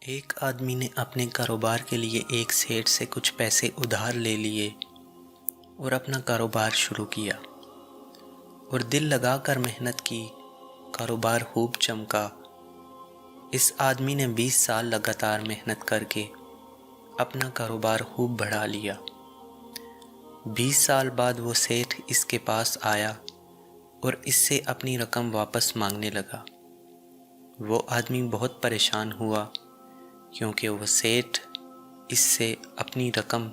ایک آدمی نے اپنے کاروبار کے لیے ایک سیٹھ سے کچھ پیسے ادھار لے لیے اور اپنا کاروبار شروع کیا اور دل لگا کر محنت کی۔ کاروبار خوب چمکا۔ اس آدمی نے 20 سال لگاتار محنت کر کے اپنا کاروبار خوب بڑھا لیا۔ 20 سال بعد وہ سیٹھ اس کے پاس آیا اور اس سے اپنی رقم واپس مانگنے لگا۔ وہ آدمی بہت پریشان ہوا کیونکہ وہ سیٹھ اس سے اپنی رقم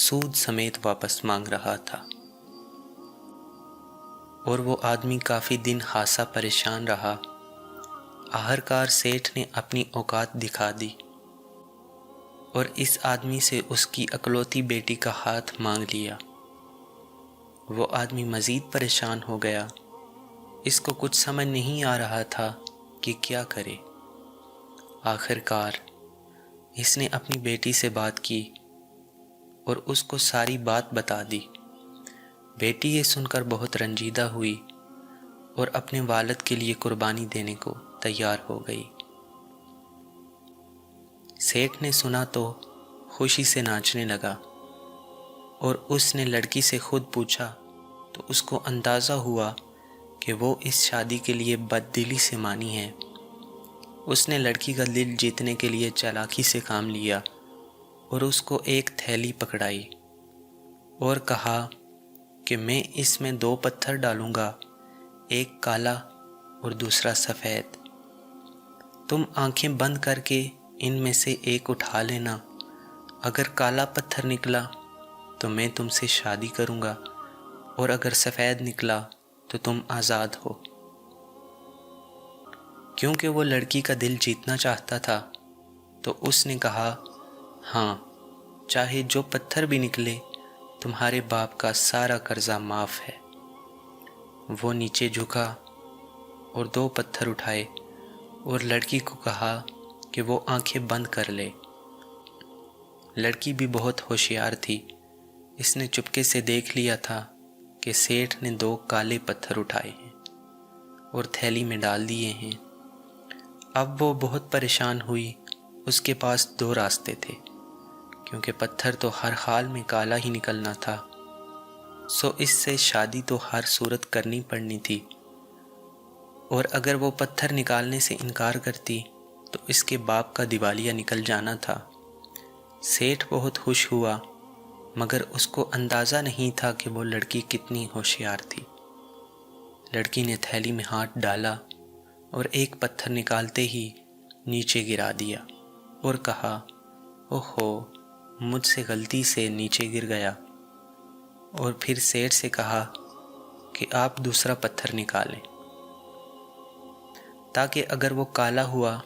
سود سمیت واپس مانگ رہا تھا، اور وہ آدمی کافی دن خاصا پریشان رہا۔ آخرکار سیٹھ نے اپنی اوقات دکھا دی اور اس آدمی سے اس کی اکلوتی بیٹی کا ہاتھ مانگ لیا۔ وہ آدمی مزید پریشان ہو گیا۔ اس کو کچھ سمجھ نہیں آ رہا تھا کہ کیا کرے۔ آخرکار اس نے اپنی بیٹی سے بات کی اور اس کو ساری بات بتا دی۔ بیٹی یہ سن کر بہت رنجیدہ ہوئی اور اپنے والد کے لیے قربانی دینے کو تیار ہو گئی۔ سیٹھ نے سنا تو خوشی سے ناچنے لگا اور اس نے لڑکی سے خود پوچھا تو اس کو اندازہ ہوا کہ وہ اس شادی کے لیے بددلی سے مانی ہے۔ اس نے لڑکی کا دل جیتنے کے لیے چالاکی سے کام لیا اور اس کو ایک تھیلی پکڑائی اور کہا کہ میں اس میں 2 پتھر ڈالوں گا، ایک کالا اور دوسرا سفید۔ تم آنکھیں بند کر کے ان میں سے ایک اٹھا لینا۔ اگر کالا پتھر نکلا تو میں تم سے شادی کروں گا، اور اگر سفید نکلا تو تم آزاد ہو۔ کیونکہ وہ لڑکی کا دل جیتنا چاہتا تھا تو اس نے کہا، ہاں، چاہے جو پتھر بھی نکلے، تمہارے باپ کا سارا قرضہ معاف ہے۔ وہ نیچے جھکا اور 2 پتھر اٹھائے اور لڑکی کو کہا کہ وہ آنکھیں بند کر لے۔ لڑکی بھی بہت ہوشیار تھی۔ اس نے چپکے سے دیکھ لیا تھا کہ سیٹھ نے 2 کالے پتھر اٹھائے ہیں اور تھیلی میں ڈال دیے ہیں۔ اب وہ بہت پریشان ہوئی۔ اس کے پاس 2 راستے تھے، کیونکہ پتھر تو ہر حال میں کالا ہی نکلنا تھا، سو اس سے شادی تو ہر صورت کرنی پڑنی تھی، اور اگر وہ پتھر نکالنے سے انکار کرتی تو اس کے باپ کا دیوالیہ نکل جانا تھا۔ سیٹھ بہت خوش ہوا، مگر اس کو اندازہ نہیں تھا کہ وہ لڑکی کتنی ہوشیار تھی۔ لڑکی نے تھیلی میں ہاتھ ڈالا اور ایک پتھر نکالتے ہی نیچے گرا دیا اور کہا، اوہو، مجھ سے غلطی سے نیچے گر گیا۔ اور پھر سیٹھ سے کہا کہ آپ دوسرا پتھر نکالیں، تاکہ اگر وہ کالا ہوا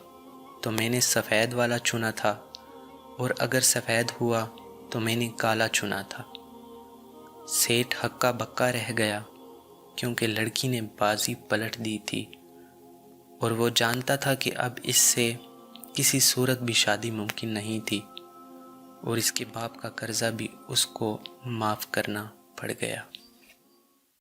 تو میں نے سفید والا چنا تھا، اور اگر سفید ہوا تو میں نے کالا چنا تھا۔ سیٹھ ہکا بکا رہ گیا کیونکہ لڑکی نے بازی پلٹ دی تھی، اور وہ جانتا تھا کہ اب اس سے کسی صورت بھی شادی ممکن نہیں تھی، اور اس کے باپ کا قرضہ بھی اس کو معاف کرنا پڑ گیا۔